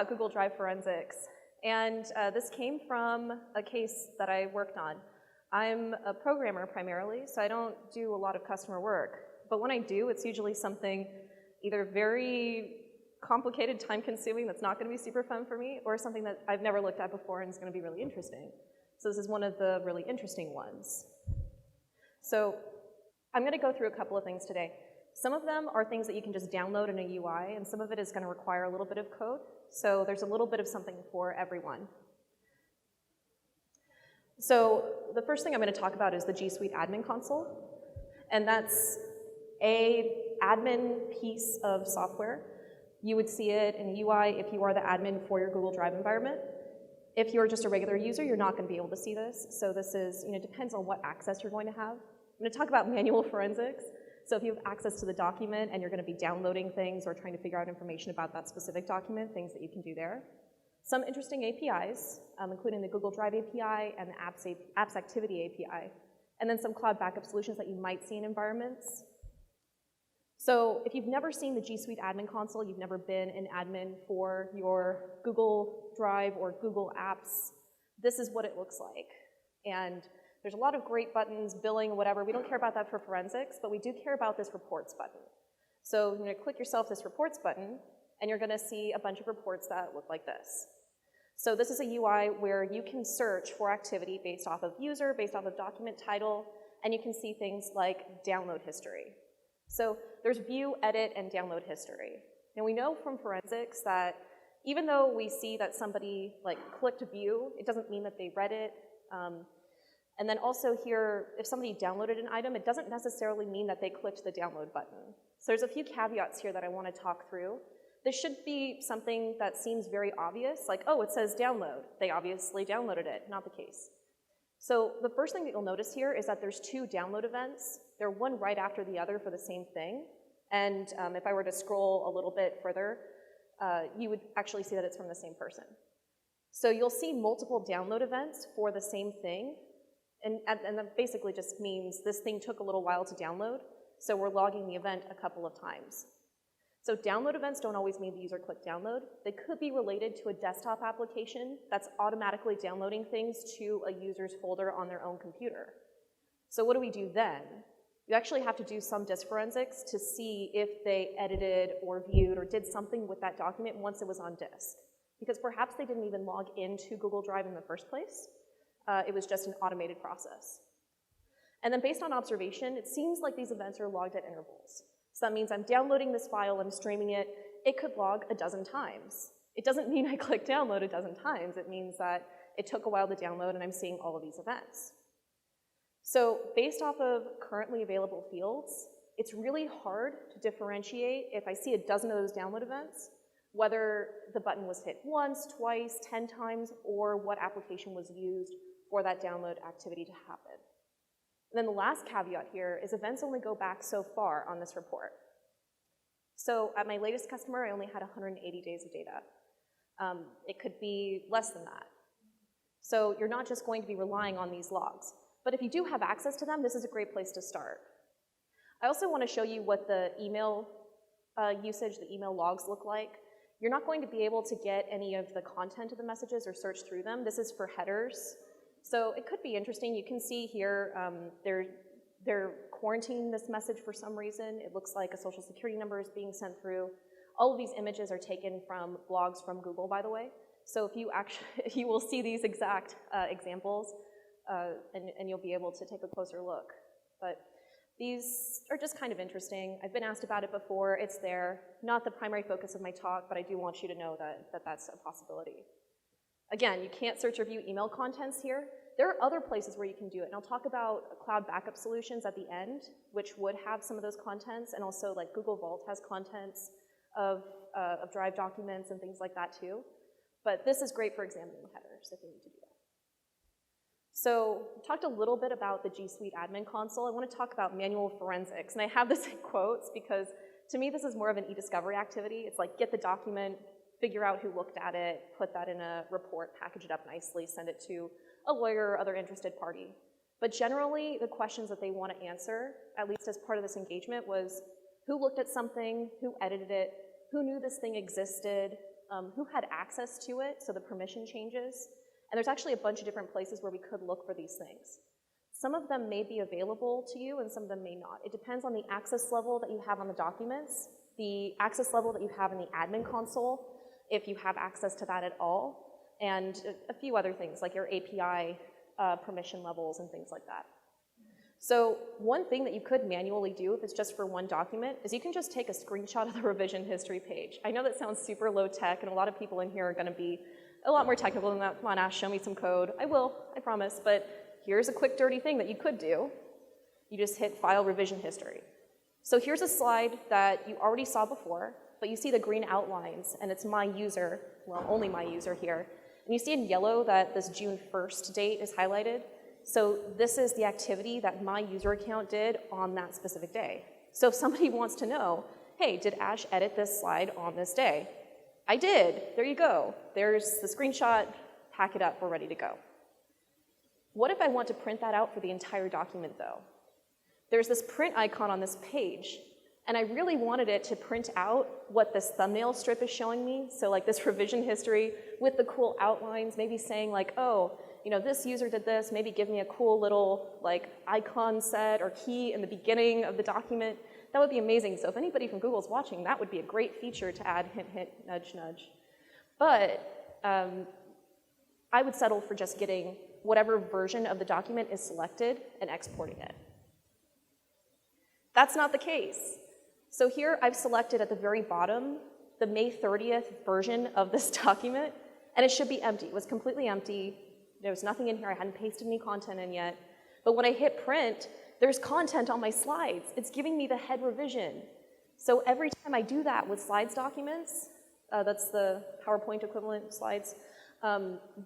about Google Drive forensics. And this came from a case that I worked on. I'm a programmer primarily, so I don't do a lot of customer work. But when I do, it's usually something either very complicated, time-consuming, that's not going to be super fun for me, or something that I've never looked at before and is going to be really interesting. So this is one of the really interesting ones. So I'm going to go through a couple of things today. Some of them are things that you can just download in a UI, and some of it is going to require a little bit of code. So there's a little bit of something for everyone. So the first thing I'm going to talk about is the GSuite admin console. And that's an admin piece of software. You would see it in a UI if you are the admin for your Google Drive environment. If you're just a regular user, you're not going to be able to see this. So this is, depends on what access you're going to have. I'm going to talk about manual forensics. So if you have access to the document and you're going to be downloading things or trying to figure out information about that specific document, things that you can do there. Some interesting APIs, including the Google Drive API and the Apps Activity API. And then some cloud backup solutions that you might see in environments. So if you've never seen the GSuite admin console, you've never been an admin for your Google Drive or Google Apps, this is what it looks like. And there's a lot of great buttons, billing, whatever. We don't care about that for forensics, but we do care about this reports button. So you're going to click yourself this reports button, and you're going to see a bunch of reports that look like this. So this is a UI where you can search for activity based off of user, based off of document title, and you can see things like download history. So there's view, edit, and download history. Now we know from forensics that even though we see that somebody clicked view, it doesn't mean that they read it. And then also here, if somebody downloaded an item, it doesn't necessarily mean that they clicked the download button. So there's a few caveats here that I want to talk through. This should be something that seems very obvious, like, oh, it says download. They obviously downloaded it, not the case. So the first thing that you'll notice here is that there's two download events. They're one right after the other for the same thing. And if I were to scroll a little bit further, you would actually see that it's from the same person. So you'll see multiple download events for the same thing. And that basically just means this thing took a little while to download, so we're logging the event a couple of times. So download events don't always mean the user clicked download. They could be related to a desktop application that's automatically downloading things to a user's folder on their own computer. So what do we do then? You actually have to do some disk forensics to see if they edited or viewed or did something with that document once it was on disk. Because perhaps they didn't even log into Google Drive in the first place. It was just an automated process. And then based on observation, it seems like these events are logged at intervals. So that means I'm downloading this file, I'm streaming it, it could log a dozen times. It doesn't mean I clicked download a dozen times, it means that it took a while to download and I'm seeing all of these events. So based off of currently available fields, it's really hard to differentiate if I see a dozen of those download events, whether the button was hit once, twice, 10 times, or what application was used for that download activity to happen. And then the last caveat here is events only go back so far on this report. So at my latest customer, I only had 180 days of data. It could be less than that. So you're not just going to be relying on these logs. But if you do have access to them, this is a great place to start. I also want to show you what the email usage, the email logs look like. You're not going to be able to get any of the content of the messages or search through them. This is for headers. So it could be interesting. You can see here they're quarantining this message for some reason. It looks like a social security number is being sent through. All of these images are taken from blogs from Google, by the way. So if you will see these exact examples, and you'll be able to take a closer look. But these are just kind of interesting. I've been asked about it before. It's there. Not the primary focus of my talk, but I do want you to know that that's a possibility. Again, you can't search or view email contents here. There are other places where you can do it, and I'll talk about cloud backup solutions at the end, which would have some of those contents, and also like Google Vault has contents of Drive documents and things like that too. But this is great for examining headers if you need to do that. So we talked a little bit about the GSuite admin console. I want to talk about manual forensics, and I have this in quotes because to me this is more of an e-discovery activity. It's like get the document, figure out who looked at it, put that in a report, package it up nicely, send it to a lawyer or other interested party. But generally, the questions that they want to answer, at least as part of this engagement, was who looked at something, who edited it, who knew this thing existed, who had access to it, so the permission changes. And there's actually a bunch of different places where we could look for these things. Some of them may be available to you and some of them may not. It depends on the access level that you have on the documents, the access level that you have in the admin console, if you have access to that at all, and a few other things like your API permission levels and things like that. So one thing that you could manually do if it's just for one document is you can just take a screenshot of the revision history page. I know that sounds super low tech and a lot of people in here are gonna be a lot more technical than that. Come on, Ash, show me some code. I will, I promise, but here's a quick dirty thing that you could do. You just hit File Revision History. So here's a slide that you already saw before, but you see the green outlines, and it's my user, well, only my user here. And you see in yellow that this June 1st date is highlighted. So this is the activity that my user account did on that specific day. So if somebody wants to know, hey, did Ash edit this slide on this day? I did. There you go. There's the screenshot. Pack it up. We're ready to go. What if I want to print that out for the entire document, though? There's this print icon on this page, and I really wanted it to print out what this thumbnail strip is showing me, so like this revision history with the cool outlines, maybe saying like, oh, you know, this user did this, maybe give me a cool little like icon set or key in the beginning of the document. That would be amazing. So if anybody from Google's watching, that would be a great feature to add, hint, hint, nudge, nudge. But I would settle for just getting whatever version of the document is selected and exporting it. That's not the case. So here I've selected at the very bottom the May 30th version of this document, and it should be empty. It was completely empty. There was nothing in here. I hadn't pasted any content in yet. But when I hit print, there's content on my slides. It's giving me the head revision. So every time I do that with slides documents, that's the PowerPoint equivalent slides,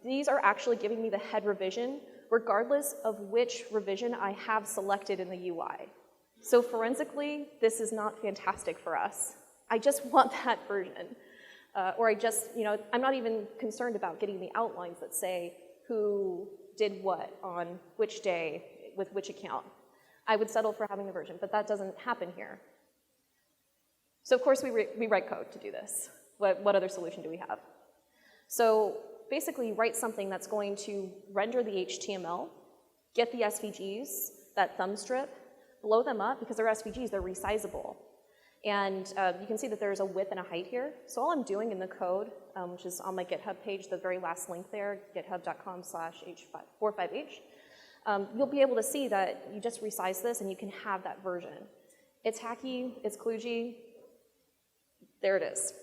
these are actually giving me the head revision regardless of which revision I have selected in the UI. So forensically, this is not fantastic for us. I just want that version. Or I just, you know, I'm not even concerned about getting the outlines that say who did what on which day with which account. I would settle for having the version, but that doesn't happen here. So of course we write code to do this. What other solution do we have? So basically write something that's going to render the HTML, get the SVGs, that thumb strip, blow them up because they're SVGs, they're resizable. And you can see that there's a width and a height here. So all I'm doing in the code, which is on my GitHub page, the very last link there, github.com/h45h, you'll be able to see that you just resize this and you can have that version. It's hacky, it's kludgy, there it is.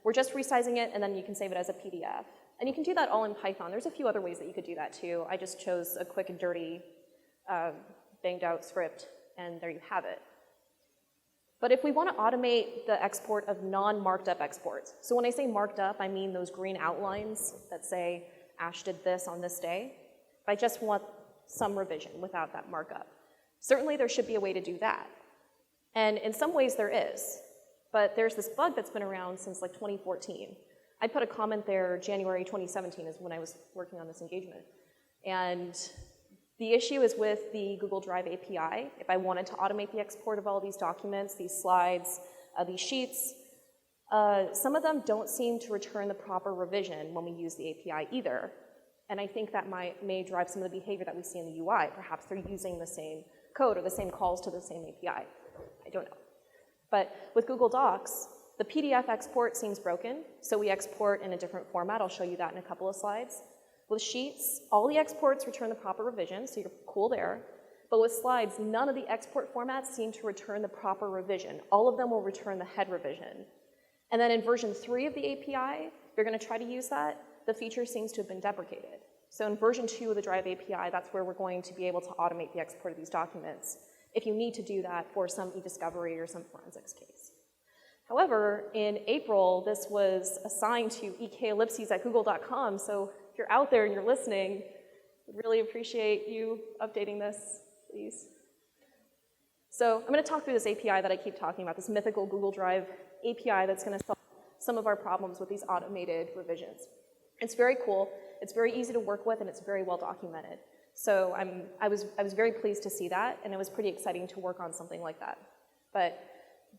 We're just resizing it and then you can save it as a PDF. And you can do that all in Python. There's a few other ways that you could do that too. I just chose a quick and dirty banged out script and there you have it. But if we want to automate the export of non-marked up exports, so when I say marked up, I mean those green outlines that say Ash did this on this day. If I just want some revision without that markup, certainly there should be a way to do that. And in some ways there is, but there's this bug that's been around since like 2014. I put a comment there, January 2017 is when I was working on this engagement. And the issue is with the Google Drive API. If I wanted to automate the export of all these documents, these slides, these sheets, some of them don't seem to return the proper revision when we use the API either. And I think that may drive some of the behavior that we see in the UI. Perhaps they're using the same code or the same calls to the same API. I don't know. But with Google Docs, the PDF export seems broken, so we export in a different format. I'll show you that in a couple of slides. With Sheets, all the exports return the proper revision, so you're cool there. But with Slides, none of the export formats seem to return the proper revision. All of them will return the head revision. And then in version 3 of the API, if you're going to try to use that, the feature seems to have been deprecated. So in version 2 of the Drive API, that's where we're going to be able to automate the export of these documents if you need to do that for some e-discovery or some forensics case. However, in April, this was assigned to ekellipses@google.com, so if you're out there and you're listening, I'd really appreciate you updating this, please. So I'm going to talk through this API that I keep talking about, this mythical Google Drive API that's going to solve some of our problems with these automated revisions. It's very cool, it's very easy to work with, and it's very well documented. So I was very pleased to see that, and it was pretty exciting to work on something like that. But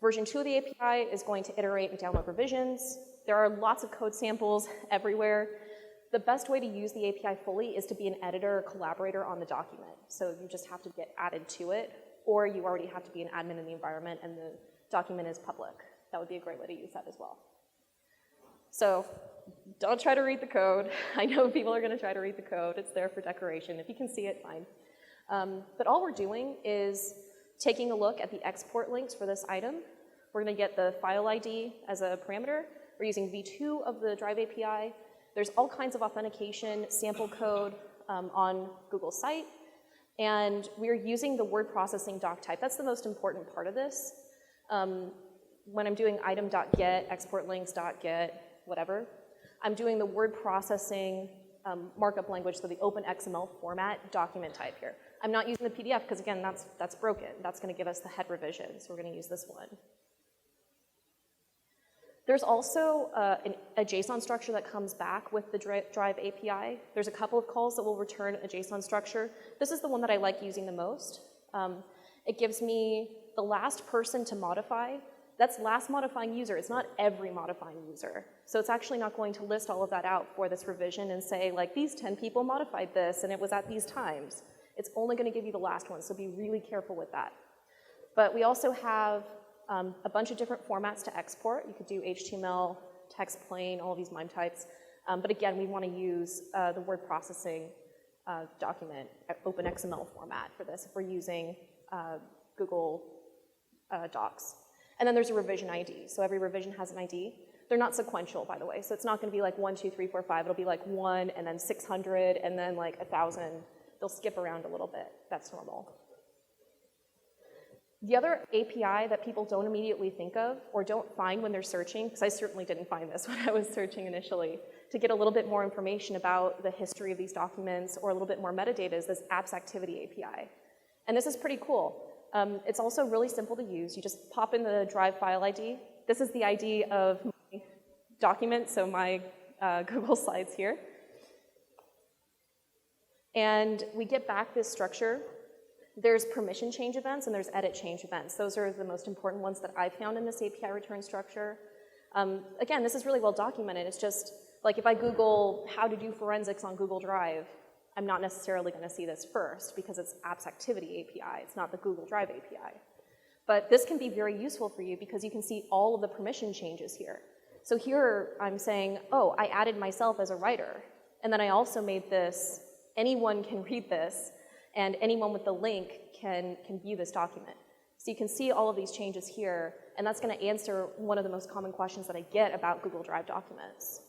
version 2 of the API is going to iterate and download revisions. There are lots of code samples everywhere. The best way to use the API fully is to be an editor or collaborator on the document. So you just have to get added to it, or you already have to be an admin in the environment and the document is public. That would be a great way to use that as well. So don't try to read the code. I know people are going to try to read the code. It's there for decoration. If you can see it, fine. But all we're doing is taking a look at the export links for this item. We're going to get the file ID as a parameter. We're using v2 of the Drive API. There's all kinds of authentication sample code on Google's site. And we're using the word processing doc type. That's the most important part of this. When I'm doing item.get, export links.get, whatever, I'm doing the word processing markup language, so the open XML format document type here. I'm not using the PDF because, again, that's broken. That's going to give us the head revision, so we're going to use this one. There's also a JSON structure that comes back with the Drive API. There's a couple of calls that will return a JSON structure. This is the one that I like using the most. It gives me the last person to modify. That's last modifying user. It's not every modifying user. So it's actually not going to list all of that out for this revision and say, like, these 10 people modified this and it was at these times. It's only going to give you the last one, so be really careful with that. But we also have a bunch of different formats to export. You could do HTML, text plain, all of these MIME types. But again, we want to use the word processing document, open XML format for this if we're using Google Docs. And then there's a revision ID. So every revision has an ID. They're not sequential, by the way. So it's not going to be like 1, 2, 3, 4, 5. It'll be like 1, and then 600, and then like 1,000. They'll skip around a little bit. That's normal. The other API that people don't immediately think of or don't find when they're searching, because I certainly didn't find this when I was searching initially, to get a little bit more information about the history of these documents or a little bit more metadata, is this apps activity API. And this is pretty cool. It's also really simple to use. You just pop in the Drive file ID. This is the ID of my document, so my Google Slides here. And we get back this structure. There's permission change events and there's edit change events. Those are the most important ones that I've found in this API return structure. Again, this is really well documented. It's just like if I Google how to do forensics on Google Drive, I'm not necessarily going to see this first because it's apps activity API. It's not the Google Drive API. But this can be very useful for you because you can see all of the permission changes here. So here I'm saying, oh, I added myself as a writer. And then I also made this, anyone can read this, and anyone with the link can view this document. So you can see all of these changes here, and that's going to answer one of the most common questions that I get about Google Drive documents.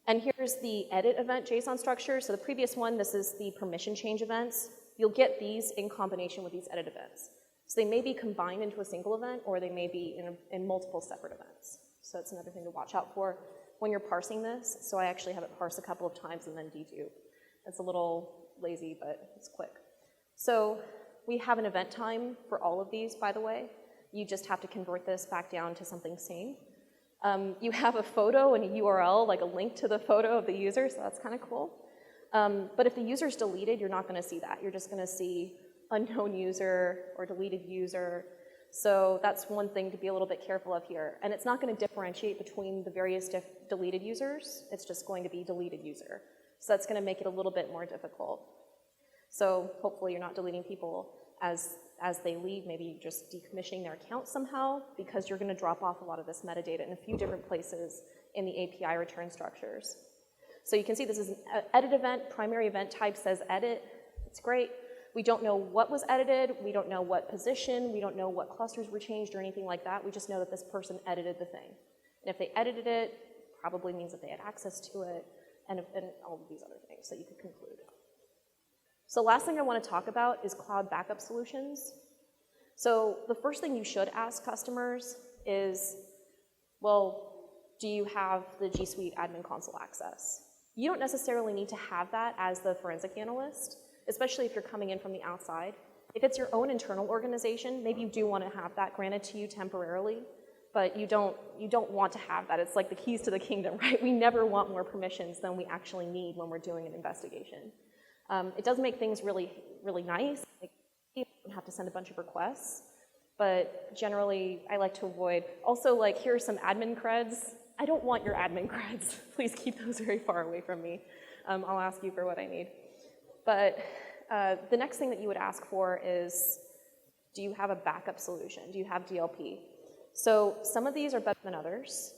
And here's the edit event JSON structure. So the previous one, this is the permission change events. You'll get these in combination with these edit events. So they may be combined into a single event, or they may be in multiple separate events. So that's another thing to watch out for when you're parsing this. So I actually have it parse a couple of times and then dedo. It's a little lazy, but it's quick. So we have an event time for all of these, by the way. You just have to convert this back down to something sane. You have a photo and a URL, like a link to the photo of the user, so that's kind of cool. But if the user's deleted, you're not going to see that. You're just going to see unknown user or deleted user. So that's one thing to be a little bit careful of here. And it's not going to differentiate between the various deleted users. It's just going to be deleted user. So that's going to make it a little bit more difficult. So hopefully you're not deleting people as they leave, maybe just decommissioning their account somehow, because you're going to drop off a lot of this metadata in a few different places in the API return structures. So you can see this is an edit event. Primary event type says edit. It's great. We don't know what was edited. We don't know what position. We don't know what clusters were changed or anything like that. We just know that this person edited the thing. And if they edited it, probably means that they had access to it, and all of these other things that you could conclude. So last thing I want to talk about is cloud backup solutions. So the first thing you should ask customers is, well, do you have the G Suite admin console access? You don't necessarily need to have that as the forensic analyst, especially if you're coming in from the outside. If it's your own internal organization, maybe you do want to have that granted to you temporarily, but you don't want to have that. It's like the keys to the kingdom, right? We never want more permissions than we actually need when we're doing an investigation. It does make things really, really nice. Like, you don't have to send a bunch of requests, but generally I like to avoid. Also, like, here are some admin creds. I don't want your admin creds. Please keep those very far away from me. I'll ask you for what I need. But the next thing that you would ask for is, do you have a backup solution? Do you have DLP? So some of these are better than others.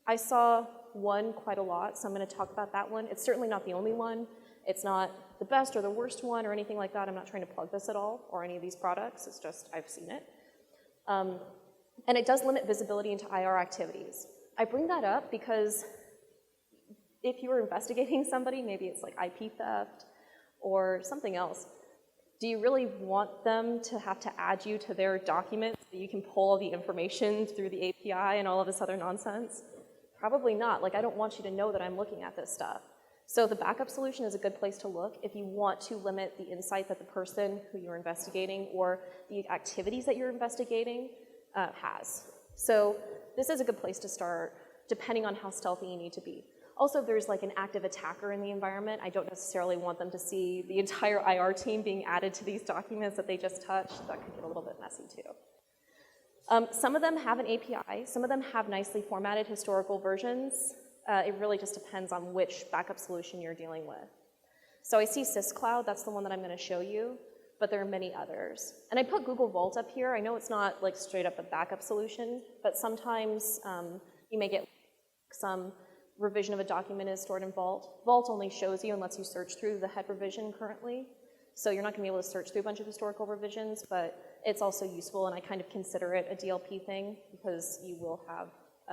I saw one quite a lot, so I'm going to talk about that one. It's certainly not the only one. It's not the best or the worst one or anything like that. I'm not trying to plug this at all or any of these products. It's just I've seen it. And it does limit visibility into IR activities. I bring that up because if you were investigating somebody, maybe it's like IP theft or something else, do you really want them to have to add you to their documents so you can pull all the information through the API and all of this other nonsense? Probably not. Like, I don't want you to know that I'm looking at this stuff. So the backup solution is a good place to look if you want to limit the insight that the person who you're investigating or the activities that you're investigating has. So this is a good place to start, depending on how stealthy you need to be. Also, if there's like an active attacker in the environment, I don't necessarily want them to see the entire IR team being added to these documents that they just touched. That could get a little bit messy too. Some of them have an API. Some of them have nicely formatted historical versions. It really just depends on which backup solution you're dealing with. So I see SysCloud, that's the one that I'm going to show you, but there are many others. And I put Google Vault up here. I know it's not like straight up a backup solution, but sometimes you may get some revision of a document is stored in Vault. Vault only shows you and lets you search through the head revision currently. So you're not going to be able to search through a bunch of historical revisions, but it's also useful, and I kind of consider it a DLP thing because you will have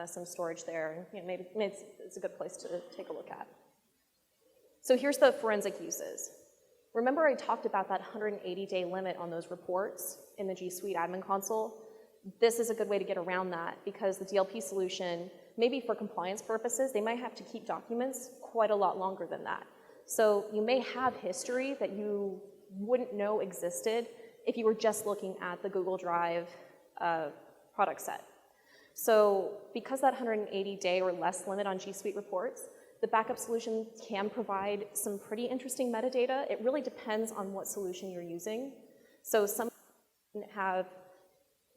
some storage there, and you know, maybe it's a good place to take a look at. So here's the forensic uses. Remember I talked about that 180-day limit on those reports in the GSuite admin console? This is a good way to get around that because the DLP solution, maybe for compliance purposes, they might have to keep documents quite a lot longer than that. So you may have history that you wouldn't know existed if you were just looking at the Google Drive product set. So because that 180-day or less limit on GSuite reports, the backup solution can provide some pretty interesting metadata. It really depends on what solution you're using. So some have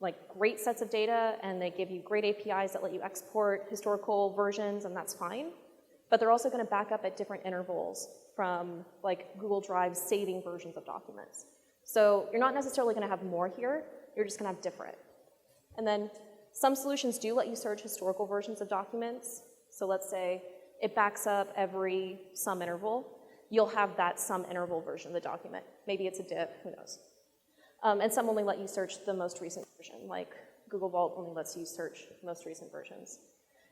like great sets of data and they give you great APIs that let you export historical versions, and that's fine. But they're also going to back up at different intervals from like Google Drive saving versions of documents. So you're not necessarily going to have more here, you're just going to have different. And then some solutions do let you search historical versions of documents. So let's say it backs up every some interval. You'll have that some interval version of the document. Maybe it's a diff, who knows. And some only let you search the most recent version, like Google Vault only lets you search the most recent versions.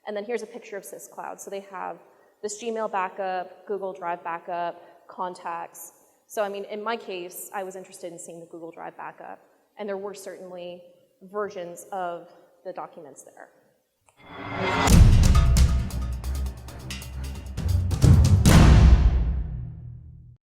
And then here's a picture of SysCloud. So they have this Gmail backup, Google Drive backup, contacts. So I mean, in my case, I was interested in seeing the Google Drive backup, and there were certainly versions of the documents there.